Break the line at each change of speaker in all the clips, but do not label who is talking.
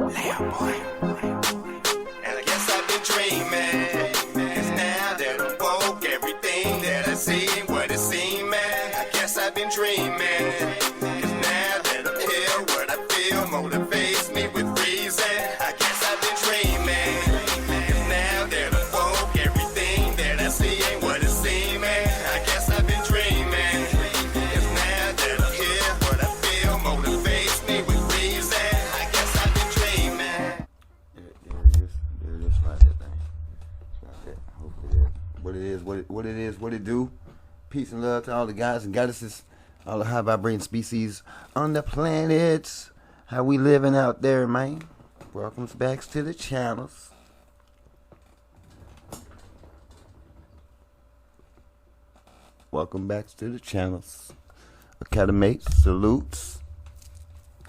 And I guess I've been dreaming, 'cause now that I'm woke, everything that I see ain't what it seems, man. I guess I've been dreaming, 'cause now that I'm here, what I feel motivates me with reason. I guess I've been dreaming, 'cause now that I'm woke, everything that I see ain't what it seems, man. I guess I've been dreaming, 'cause now that I'm here, what I feel motivates me with reason. I guess I've been dreaming.
There it is, right there, thing. Right there. Hopefully that's what it is, what it do. Peace and love to all the guys and goddesses, all the high vibrating species on the planet. How we living out there, man? Welcome back to the channels. Welcome back to the channels. Academy salutes.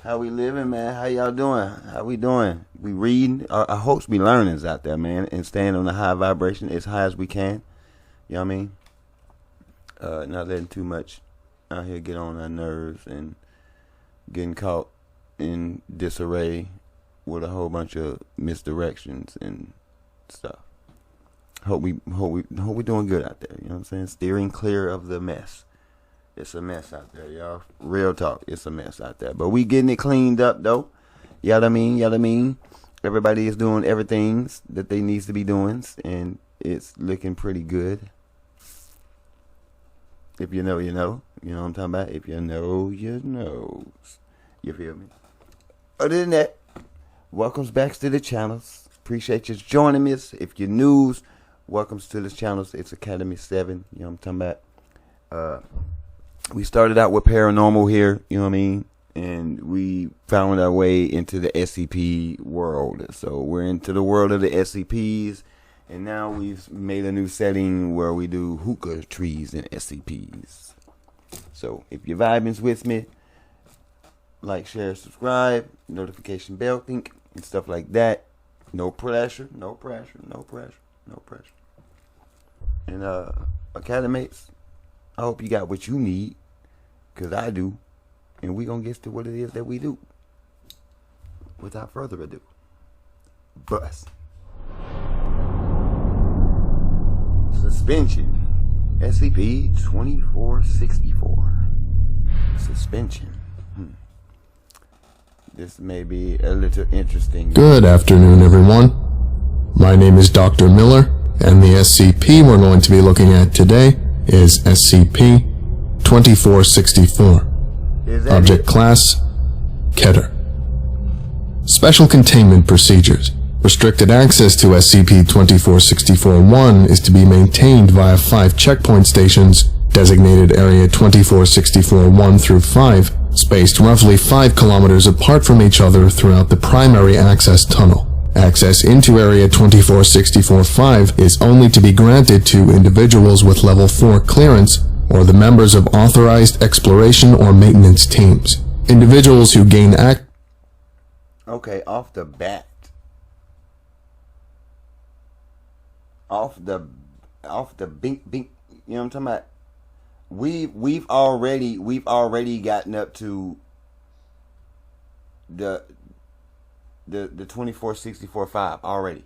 How we living, man? How y'all doing? How we doing? We reading. I hope we learnings out there, man, and staying on the high vibration as high as we can. You know what I mean? Not letting too much out here get on our nerves and getting caught in disarray with a whole bunch of misdirections and stuff. Hope we doing good out there. You know what I'm saying? Steering clear of the mess. It's a mess out there, y'all. Real talk. It's a mess out there. But we getting it cleaned up, though. You know what I mean? You know what I mean? Everybody is doing everything that they needs to be doing, and it's looking pretty good. If you know, you know. You know what I'm talking about? If you know, you know. You feel me? Other than that, welcomes back to the channels. Appreciate you joining me. If you're news, welcomes to the channels. It's Academy 7. You know what I'm talking about? We started out with paranormal here, you know what I mean? And we found our way into the SCP world. So we're into the world of the SCPs. And now we've made a new setting where we do hookah trees and SCPs. So if you're vibing with me, like, share, subscribe, notification bell, think, and stuff like that. No pressure, no pressure, no pressure, no pressure. And Academates, I hope you got what you need, because I do. And we're going to get to what it is that we do. Without further ado. Bust. Suspension. SCP-2464. Suspension. This may be a little interesting.
Good afternoon, everyone. My name is Dr. Miller, and the SCP we're going to be looking at today is SCP-2464. Object Class, Keter. Special Containment Procedures. Restricted access to SCP-2464-1 is to be maintained via 5 checkpoint stations designated Area 2464-1 through 5, spaced roughly 5 kilometers apart from each other throughout the primary access tunnel. Access into Area 2464-5 is only to be granted to individuals with Level 4 clearance or the members of authorized exploration or maintenance teams. Individuals who gain
Okay, off the bat. Off the bink, you know what I'm talking about? We've already gotten up to the 2464-5 already.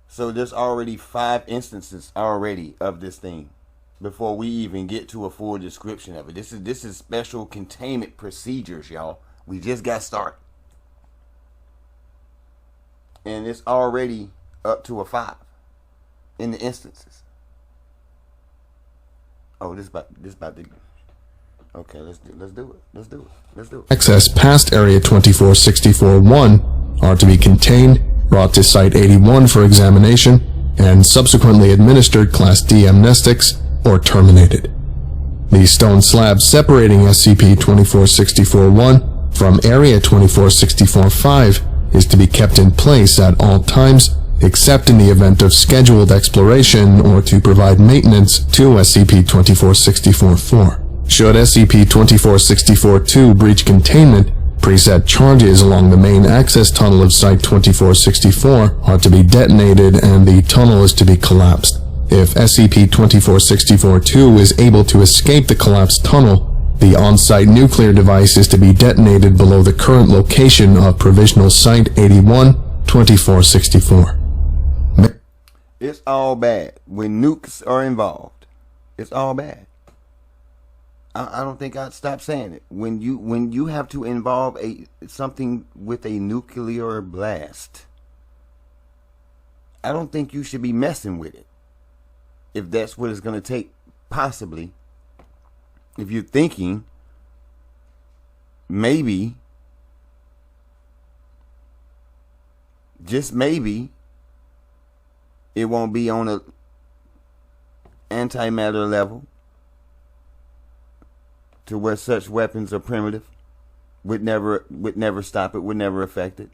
So there's already 5 instances already of this thing before we even get to a full description of it. This is special containment procedures, y'all. We just got started. And it's already up to a 5 in the instances. Oh, this about to. Okay, let's do it.
Access past Area 2464-1 are to be contained, brought to Site 81 for examination, and subsequently administered Class D amnestics or terminated. The stone slab separating SCP-2464-1 from Area 2464-5 is to be kept in place at all times, except in the event of scheduled exploration or to provide maintenance to SCP-2464-4. Should SCP-2464-2 breach containment, preset charges along the main access tunnel of Site-2464 are to be detonated and the tunnel is to be collapsed. If SCP-2464-2 is able to escape the collapsed tunnel, The on-site nuclear device is to be detonated below the current location of Provisional Site 81-2464.
It's all bad when nukes are involved. It's all bad. I don't think I'd stop saying it. When you have to involve something with a nuclear blast, I don't think you should be messing with it. If that's what it's going to take, possibly. If you're thinking, maybe, just maybe, it won't be on a antimatter level to where such weapons are primitive, would never stop it, would never affect it.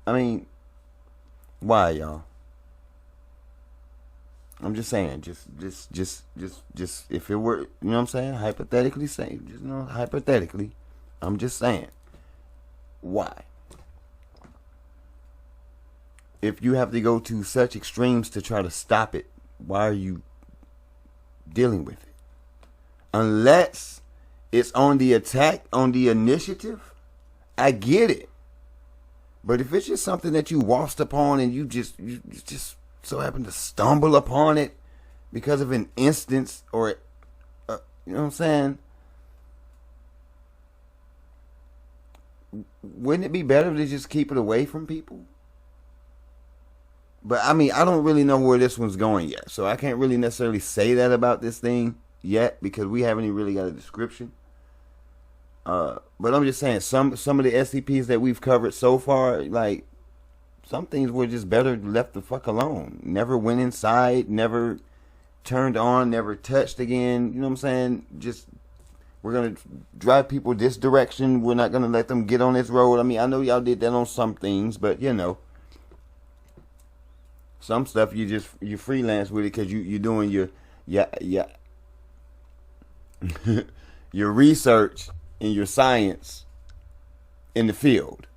I mean, why, y'all? I'm just saying, just if it were, you know what I'm saying, hypothetically saying, just, hypothetically, I'm just saying, why? If you have to go to such extremes to try to stop it, why are you dealing with it? Unless it's on the attack, on the initiative, I get it. But if it's just something that you waltzed upon and you just so happen to stumble upon it because of an instance or, you know what I'm saying? Wouldn't it be better to just keep it away from people? But I mean, I don't really know where this one's going yet. So I can't really necessarily say that about this thing yet because we haven't even really got a description. But I'm just saying, some of the SCPs that we've covered so far, like, some things were just better left the fuck alone. Never went inside, never turned on, never touched again. You know what I'm saying? Just, we're going to drive people this direction. We're not going to let them get on this road. I mean, I know y'all did that on some things, but, you know, some stuff you freelance with it because you're doing your your research and your science in the field.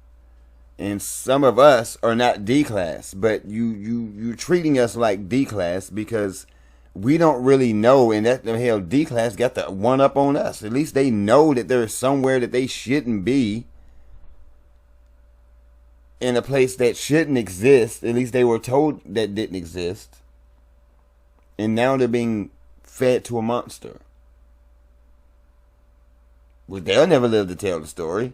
And some of us are not D class, but you're treating us like D class because we don't really know, and that hell D class got the one up on us. At least they know that there's somewhere that they shouldn't be, in a place that shouldn't exist. At least they were told that didn't exist, and now they're being fed to a monster. Well, they'll never live to tell the story.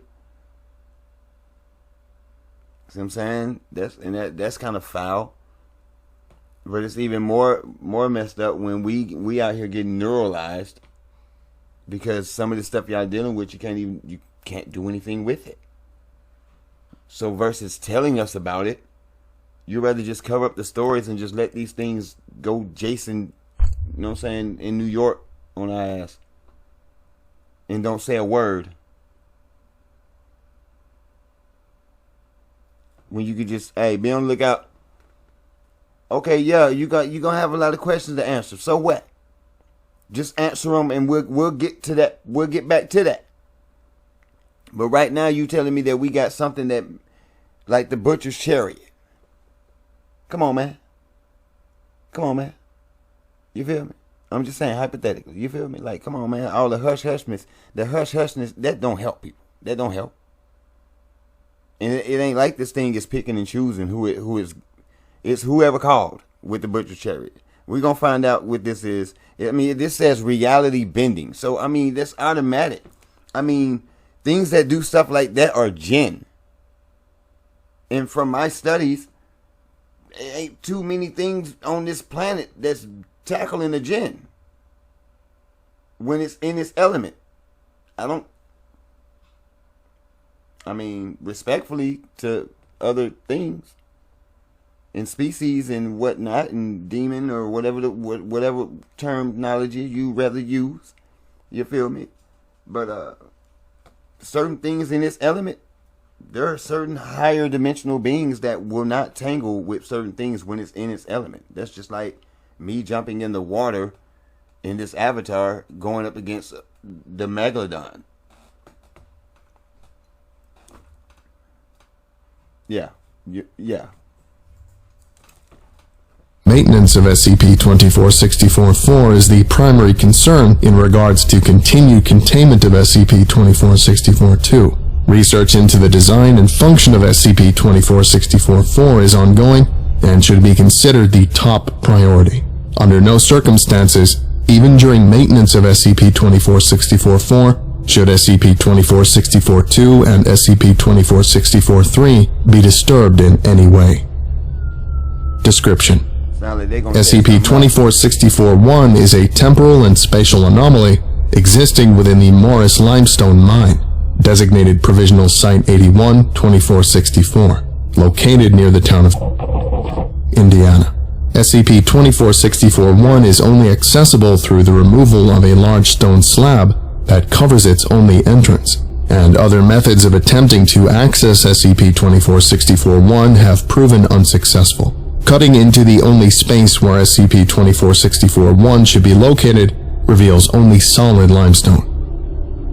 See what I'm saying? That's kind of foul. But it's even more messed up when we out here getting neuralized because some of the stuff y'all dealing with, you can't do anything with it. So versus telling us about it, you'd rather just cover up the stories and just let these things go Jason, you know what I'm saying, in New York on our ass. And don't say a word. When you could just, hey, be on the lookout. Okay, yeah, you're gonna have a lot of questions to answer. So what? Just answer them and we'll get to that. We'll get back to that. But right now you telling me that we got something that, like the butcher's chariot. Come on, man. Come on, man. You feel me? I'm just saying hypothetically. You feel me? Like, come on, man. All the hush-hushness, that don't help people. That don't help. And it ain't like this thing is picking and choosing who is. It's whoever called with the butcher's chariot. We're going to find out what this is. I mean, this says reality bending. So, I mean, that's automatic. I mean, things that do stuff like that are jinn. And from my studies, there ain't too many things on this planet that's tackling the jinn when it's in its element. I mean, respectfully to other things and species and whatnot and demon or whatever terminology you rather use, you feel me? But certain things in its element, there are certain higher dimensional beings that will not tangle with certain things when it's in its element. That's just like me jumping in the water in this avatar going up against the megalodon. Yeah.
Maintenance of SCP-2464-4 is the primary concern in regards to continued containment of SCP-2464-2. Research into the design and function of SCP-2464-4 is ongoing and should be considered the top priority. Under no circumstances, even during maintenance of SCP-2464-4, should SCP-2464-2 and SCP-2464-3 be disturbed in any way. Description: SCP-2464-1 is a temporal and spatial anomaly existing within the Morris Limestone Mine, designated Provisional Site 81-2464, located near the town of Indiana. SCP-2464-1 is only accessible through the removal of a large stone slab that covers its only entrance, and other methods of attempting to access SCP-2464-1 have proven unsuccessful. Cutting into the only space where SCP-2464-1 should be located reveals only solid limestone.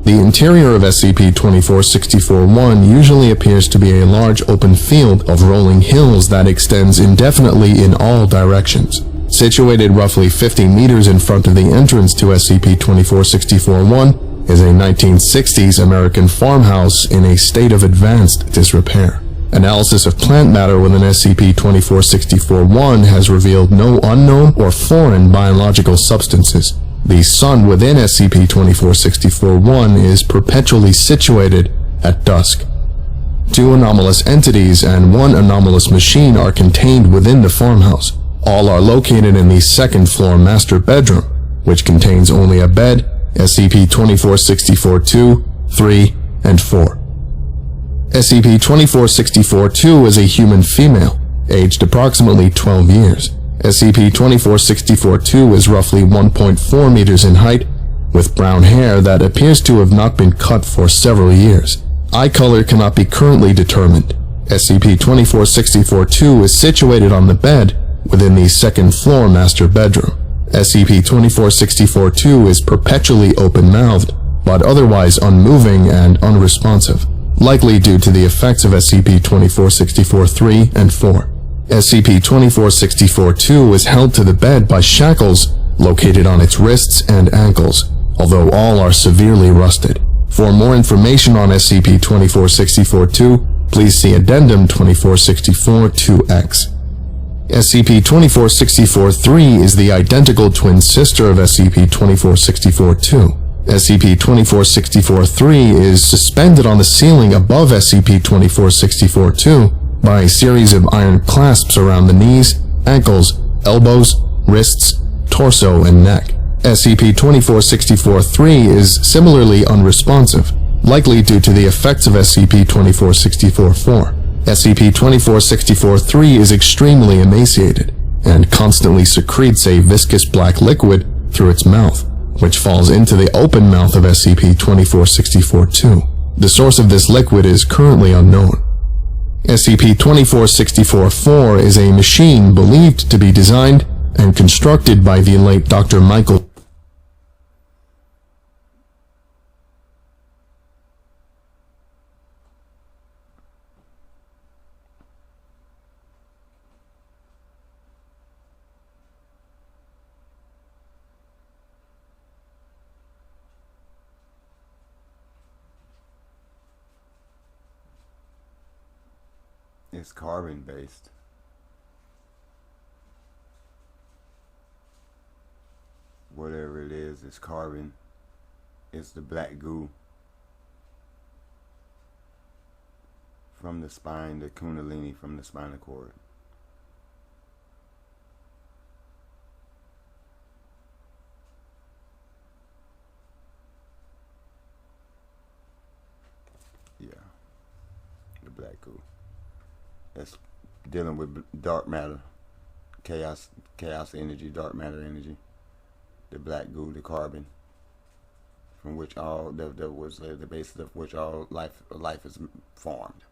The interior of SCP-2464-1 usually appears to be a large open field of rolling hills that extends indefinitely in all directions. Situated roughly 50 meters in front of the entrance to SCP-2464-1 is a 1960s American farmhouse in a state of advanced disrepair. Analysis of plant matter within SCP-2464-1 has revealed no unknown or foreign biological substances. The sun within SCP-2464-1 is perpetually situated at dusk. 2 anomalous entities and 1 anomalous machine are contained within the farmhouse. All are located in the second-floor master bedroom, which contains only a bed, SCP-2464-2, 3, and 4. SCP-2464-2 is a human female, aged approximately 12 years. SCP-2464-2 is roughly 1.4 meters in height, with brown hair that appears to have not been cut for several years. Eye color cannot be currently determined. SCP-2464-2 is situated on the bed within the second-floor master bedroom. SCP-2464-2 is perpetually open-mouthed, but otherwise unmoving and unresponsive, likely due to the effects of SCP-2464-3 and 4. SCP-2464-2 is held to the bed by shackles located on its wrists and ankles, although all are severely rusted. For more information on SCP-2464-2, please see Addendum 2464-2X. SCP-2464-3 is the identical twin sister of SCP-2464-2. SCP-2464-3 is suspended on the ceiling above SCP-2464-2 by a series of iron clasps around the knees, ankles, elbows, wrists, torso, and neck. SCP-2464-3 is similarly unresponsive, likely due to the effects of SCP-2464-4. SCP-2464-3 is extremely emaciated and constantly secretes a viscous black liquid through its mouth, which falls into the open mouth of SCP-2464-2. The source of this liquid is currently unknown. SCP-2464-4 is a machine believed to be designed and constructed by the late Dr. Michael
It's carbon based. Whatever it is, it's carbon. It's the black goo from the spine, the kundalini from the spinal cord. Yeah, the black goo. That's dealing with dark matter, chaos energy, dark matter energy. The black goo, the carbon, from which all that was the basis of which all life is formed.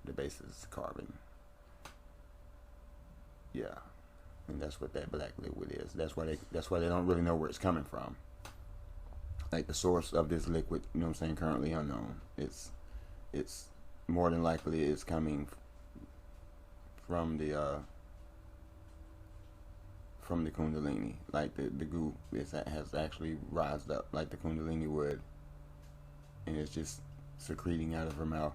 The basis is carbon. Yeah, and that's what that black liquid is. That's why they don't really know where it's coming from. Like the source of this liquid, you know what I'm saying, currently unknown. It's more than likely it's coming from the from the Kundalini, like the goo has actually rised up like the Kundalini would, and it's just secreting out of her mouth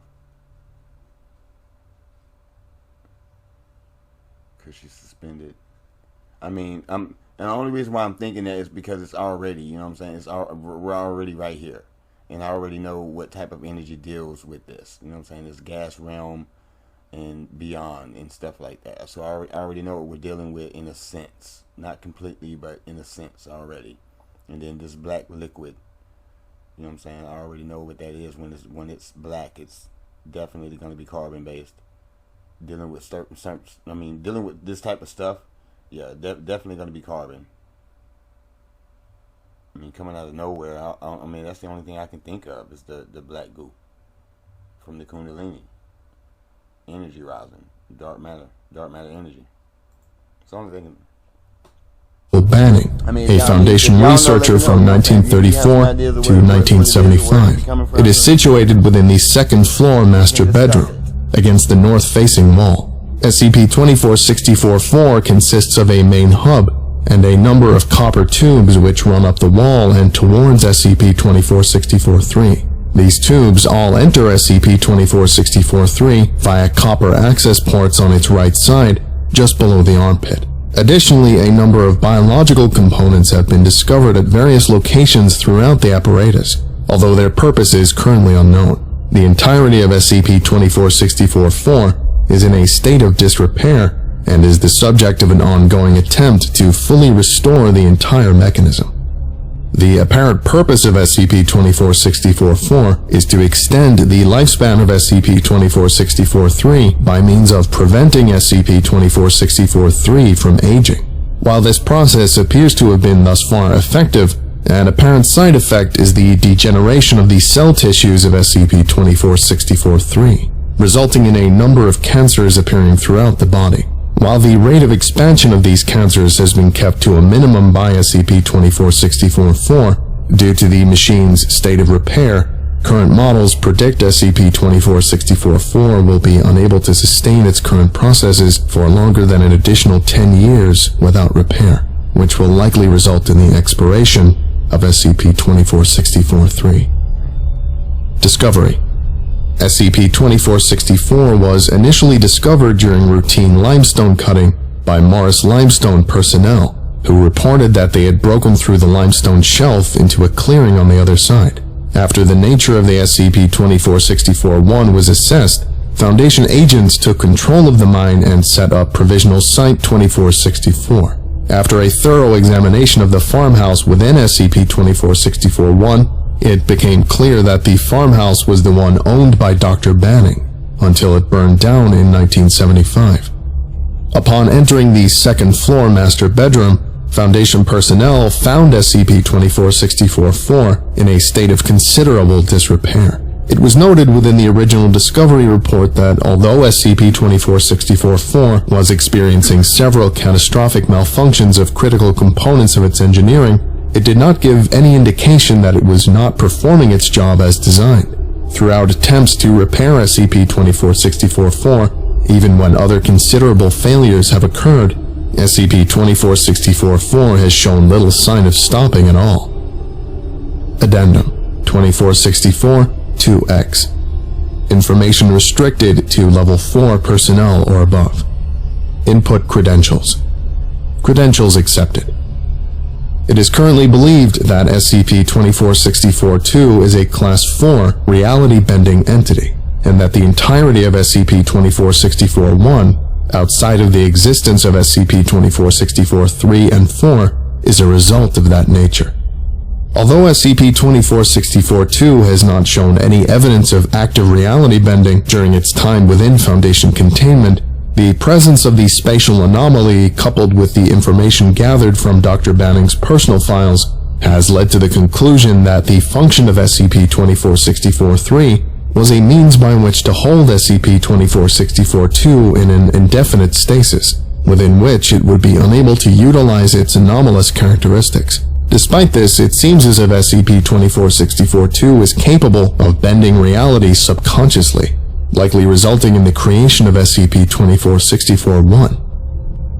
because she's suspended. I mean, and the only reason why I'm thinking that is because it's already, you know what I'm saying, we're already right here, and I already know what type of energy deals with this, you know what I'm saying, this gas realm and beyond and stuff like that. So I already know what we're dealing with in a sense, not completely, but in a sense already. And then this black liquid, you know what I'm saying, I already know what that is. When it's black, it's definitely going to be carbon based. Dealing with dealing with this type of stuff, yeah, definitely going to be carbon. I mean, coming out of nowhere, I mean, that's the only thing I can think of is the black goo from the Kundalini. Energy rising, dark matter energy. It's the only thing.
Banning, a Foundation researcher from 1934 to 1975. It is situated within the second floor master bedroom, against the north-facing wall. SCP-2464-4 consists of a main hub and a number of copper tubes which run up the wall and towards SCP-2464-3. These tubes all enter SCP-2464-3 via copper access ports on its right side, just below the armpit. Additionally, a number of biological components have been discovered at various locations throughout the apparatus, although their purpose is currently unknown. The entirety of SCP-2464-4 is in a state of disrepair and is the subject of an ongoing attempt to fully restore the entire mechanism. The apparent purpose of SCP-2464-4 is to extend the lifespan of SCP-2464-3 by means of preventing SCP-2464-3 from aging. While this process appears to have been thus far effective, an apparent side effect is the degeneration of the cell tissues of SCP-2464-3, resulting in a number of cancers appearing throughout the body. While the rate of expansion of these cancers has been kept to a minimum by SCP-2464-4 due to the machine's state of repair, current models predict SCP-2464-4 will be unable to sustain its current processes for longer than an additional 10 years without repair, which will likely result in the expiration of SCP-2464-3. Discovery: SCP-2464 was initially discovered during routine limestone cutting by Morris Limestone personnel, who reported that they had broken through the limestone shelf into a clearing on the other side. After the nature of the SCP-2464-1 was assessed, Foundation agents took control of the mine and set up Provisional Site 2464. After a thorough examination of the farmhouse within SCP-2464-1, it became clear that the farmhouse was the one owned by Dr. Banning, until it burned down in 1975. Upon entering the second-floor master bedroom, Foundation personnel found SCP-2464-4 in a state of considerable disrepair. It was noted within the original discovery report that although SCP-2464-4 was experiencing several catastrophic malfunctions of critical components of its engineering, it did not give any indication that it was not performing its job as designed. Throughout attempts to repair SCP-2464-4, even when other considerable failures have occurred, SCP-2464-4 has shown little sign of stopping at all. Addendum 2464-2X. Information restricted to Level 4 personnel or above. Input credentials. Credentials accepted. It is currently believed that SCP-2464-2 is a Class 4 reality-bending entity, and that the entirety of SCP-2464-1, outside of the existence of SCP-2464-3 and 4, is a result of that nature. Although SCP-2464-2 has not shown any evidence of active reality bending during its time within Foundation containment, the presence of the spatial anomaly, coupled with the information gathered from Dr. Banning's personal files, has led to the conclusion that the function of SCP-2464-3 was a means by which to hold SCP-2464-2 in an indefinite stasis, within which it would be unable to utilize its anomalous characteristics. Despite this, it seems as if SCP-2464-2 is capable of bending reality subconsciously, likely resulting in the creation of SCP-2464-1.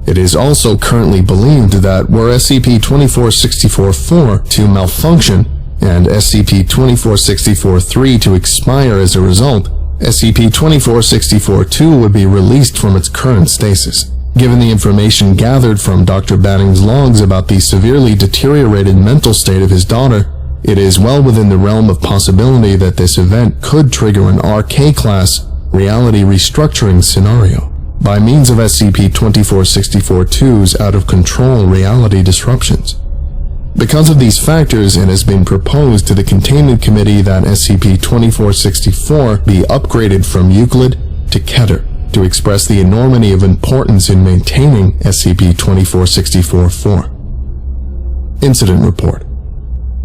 It is also currently believed that were SCP-2464-4 to malfunction and SCP-2464-3 to expire as a result, SCP-2464-2 would be released from its current stasis. Given the information gathered from Dr. Banning's logs about the severely deteriorated mental state of his daughter, it is well within the realm of possibility that this event could trigger an RK-class reality restructuring scenario by means of SCP-2464-2's out-of-control reality disruptions. Because of these factors, it has been proposed to the Containment Committee that SCP-2464 be upgraded from Euclid to Keter to express the enormity of importance in maintaining SCP-2464-4. Incident Report.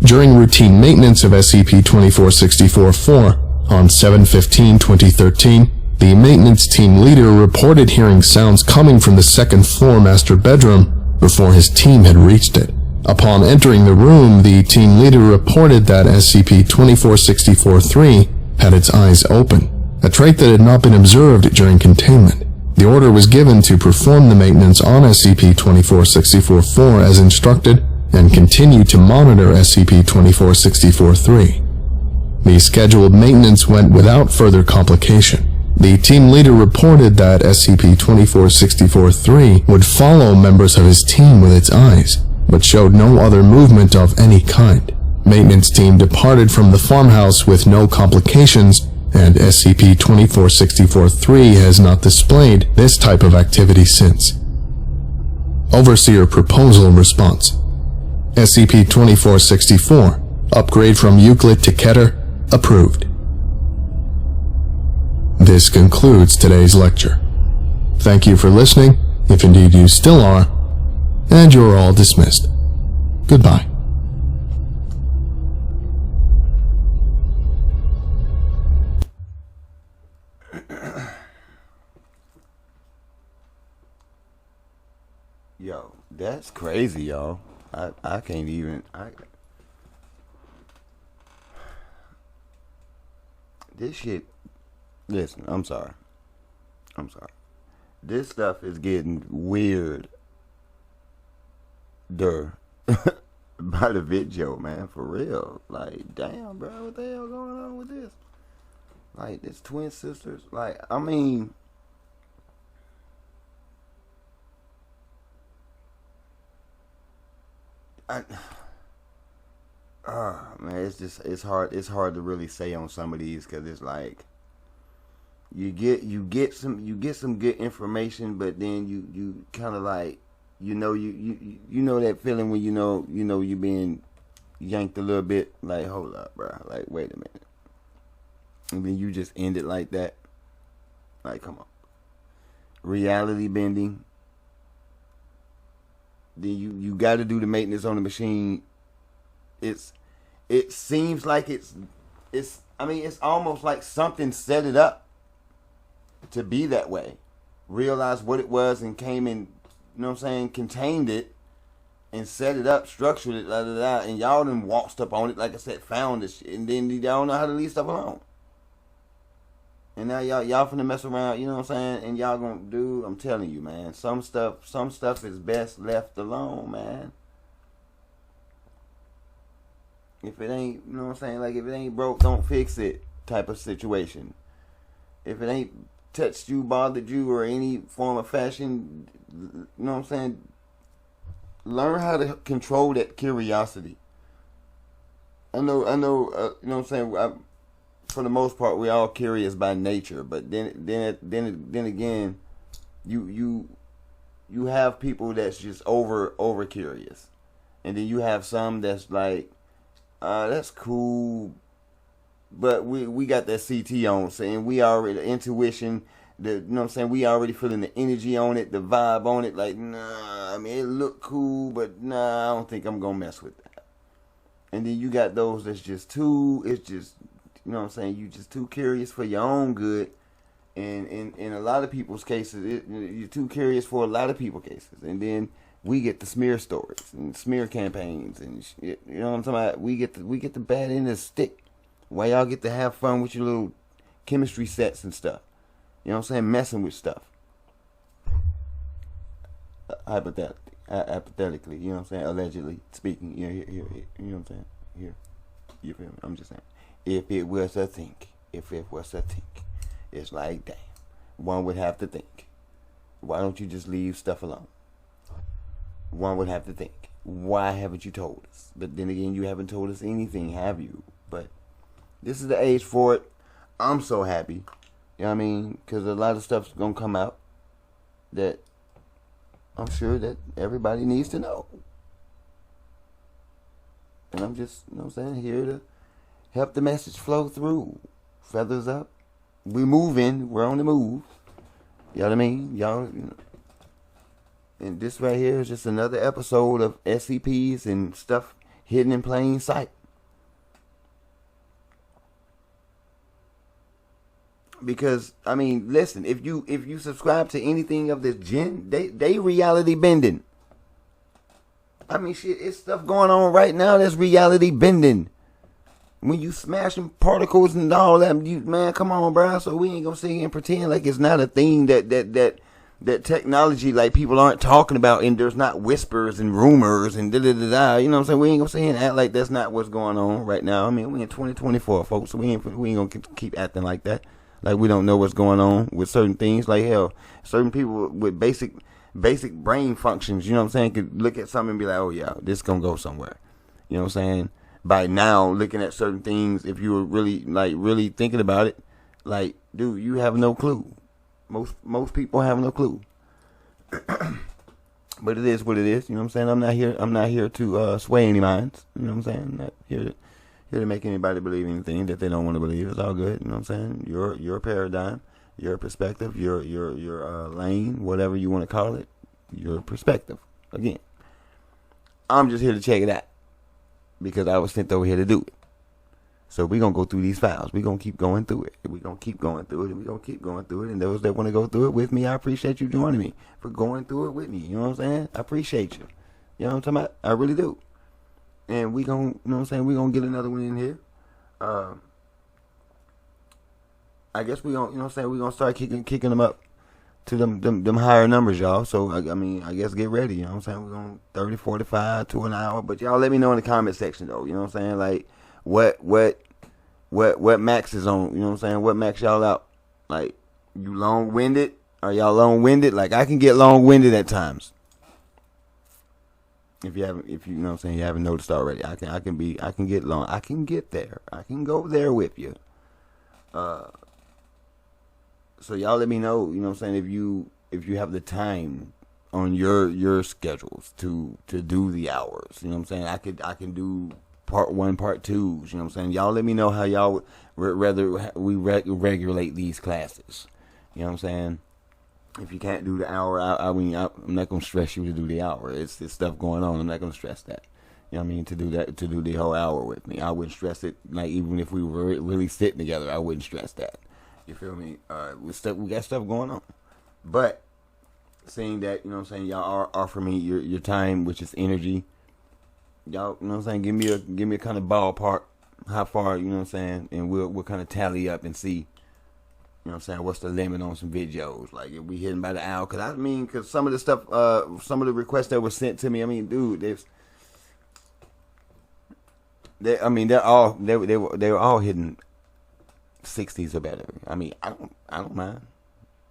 During routine maintenance of SCP-2464-4 on 7/15/2013, the maintenance team leader reported hearing sounds coming from the second floor master bedroom before his team had reached it. Upon entering the room, the team leader reported that SCP-2464-3 had its eyes open, a trait that had not been observed during containment. The order was given to perform the maintenance on SCP-2464-4 as instructed and continue to monitor SCP-2464-3. The scheduled maintenance went without further complication. The team leader reported that SCP-2464-3 would follow members of his team with its eyes, but showed no other movement of any kind. Maintenance team departed from the farmhouse with no complications, and SCP-2464-3 has not displayed this type of activity since. Overseer Proposal Response. SCP-2464, upgrade from Euclid to Keter, approved. This concludes today's lecture. Thank you for listening, if indeed you still are, and you're all dismissed. Goodbye.
Yo, that's crazy, y'all. I can't even. This shit. Listen, I'm sorry. This stuff is getting weird. By the video, man, for real. Like, damn, bro, what the hell going on with this? Like, this twin sisters. Like, I mean. Man, it's hard to really say on some of these, because it's like you get some good information, but then you kind of like you know that feeling when you know you being yanked a little bit, like, hold up, bro, like, wait a minute, and then you just end it like that. Like, come on, reality bending. Then you got to do the maintenance on the machine. It seems like it's almost like something set it up to be that way. Realized what it was and came in, contained it and set it up, structured it, and y'all done waltzed up on it, like I said, found this shit, and then y'all don't know how to leave stuff alone. And now y'all finna mess around, and y'all gonna do, I'm telling you, man, some stuff is best left alone, man. If it ain't, like, if it ain't broke, don't fix it type of situation. If it ain't touched you, bothered you, or any form of fashion, learn how to control that curiosity. I know, for the most part, we all curious by nature, but then again, you have people that's just over curious, and then you have some that's like, that's cool, but we got that CT on, saying we already intuition, we already feeling the energy on it, the vibe on it, like, nah, I mean, it look cool, but nah, I don't think I'm gonna mess with that. And then you got those that's just too, it's just, you just too curious for your own good. And in a lot of people's cases, you're too curious for a lot of people's cases. And then we get the smear stories and smear campaigns and shit. You know what I'm talking about? We get the bad end of the stick. While y'all get to have fun with your little chemistry sets and stuff. You know what I'm saying? Messing with stuff. hypothetically, you know what I'm saying? Allegedly speaking, here, you know what I'm saying? Here, you feel me? I'm just saying, if it was a thing, it's like, damn, one would have to think, why don't you just leave stuff alone? One would have to think, why haven't you told us? But then again, you haven't told us anything, have you? But this is the age for it. I'm so happy, you know what I mean? Because a lot of stuff's gonna come out that I'm sure that everybody needs to know. And I'm just, you know what I'm saying, here to help the message flow through. Feathers up. We moving. We're on the move. You know what I mean? Y'all, you know. And this right here is just another episode of SCPs and stuff hidden in plain sight. Because, I mean, listen, if you subscribe to anything of this gen, they reality bending. I mean, shit, it's stuff going on right now that's reality bending. When you smashing particles and all that, man, come on, bro. So we ain't gonna sit here and pretend like it's not a thing that technology, like, people aren't talking about, and there's not whispers and rumors and da-da-da-da. You know what I'm saying? We ain't gonna sit here and act like that's not what's going on right now. I mean, we in 2024, folks, so we ain't gonna keep acting like that. Like we don't know what's going on with certain things. Like, hell, certain people with basic brain functions, you know what I'm saying, could look at something and be like, oh yeah, this gonna go somewhere. You know what I'm saying? By now, looking at certain things, if you were really thinking about it, like, dude, you have no clue. Most people have no clue. But it is what it is. You know what I'm saying? I'm not here to sway any minds. You know what I'm saying? I'm not here to make anybody believe anything that they don't want to believe. It's all good. You know what I'm saying? Your paradigm, your perspective, your lane, whatever you want to call it, your perspective. Again, I'm just here to check it out because I was sent over here to do it. So we're going to go through these files. We're going to keep going through it. We're going to keep going through it. And we're going to keep going through it. And those that want to go through it with me, I appreciate you joining me for going through it with me. You know what I'm saying? I appreciate you. You know what I'm talking about? I really do. And we going to, you know what I'm saying, we're going to get another one in here. I guess we going to, you know what I'm saying, we're going to start kicking them up to them higher numbers, y'all. So, I mean, I guess get ready. You know what I'm saying? We're going 30, 45 to an hour. But y'all let me know in the comment section, though. You know what I'm saying? Like, what max is on, you know what I'm saying? What max y'all out? Like, you long-winded? Are y'all long-winded? Like, I can get long-winded at times. If you know what I'm saying, you haven't noticed already. I can get long. I can get there. I can go there with you. So y'all let me know, you know what I'm saying, if you have the time on your schedules to do the hours. You know what I'm saying? I can do part 1, part 2s, you know what I'm saying? Y'all let me know how y'all would rather we regulate these classes. You know what I'm saying? If you can't do the hour, I'm not going to stress you to do the hour. It's stuff going on. I'm not going to stress that. You know what I mean? To do the whole hour with me. I wouldn't stress it. Like, even if we were really sitting together, I wouldn't stress that. You feel me? We got stuff going on. But, seeing that, you know what I'm saying, y'all are offering me your time, which is energy. Y'all, you know what I'm saying, give me a kind of ballpark, how far, you know what I'm saying, and we'll kind of tally up and see. You know what I'm saying? What's the limit on some videos? Like, if we hitting by the hour? Because some of the stuff, some of the requests that were sent to me, I mean, dude, they were all hitting 60s or better. I mean, I don't mind.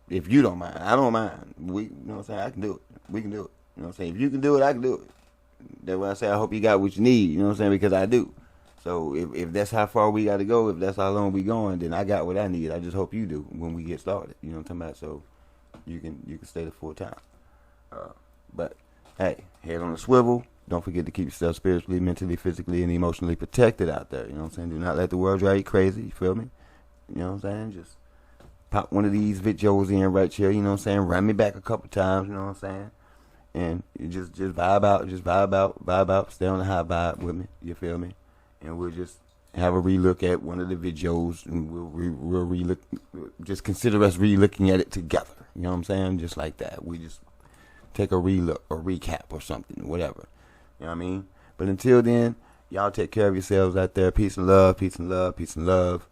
If you don't mind, I don't mind. You know what I'm saying? I can do it. We can do it. You know what I'm saying? If you can do it, I can do it. That's why I say I hope you got what you need. You know what I'm saying? Because I do. So if that's how far we got to go, if that's how long we going, then I got what I need. I just hope you do when we get started. You know what I'm talking about? So you can stay the full time. But hey, head on a swivel. Don't forget to keep yourself spiritually, mentally, physically, and emotionally protected out there. You know what I'm saying? Do not let the world drive you crazy. You feel me? You know what I'm saying? Just pop one of these videos in right here. You know what I'm saying? Run me back a couple times. You know what I'm saying? And you just vibe out. Stay on the high vibe with me. You feel me? And we'll just have a relook at one of the videos, and we'll relook. Just consider us relooking at it together. You know what I'm saying? Just like that. We just take a relook or recap or something, whatever. You know what I mean? But until then, y'all take care of yourselves out there. Peace and love. Peace and love. Peace and love.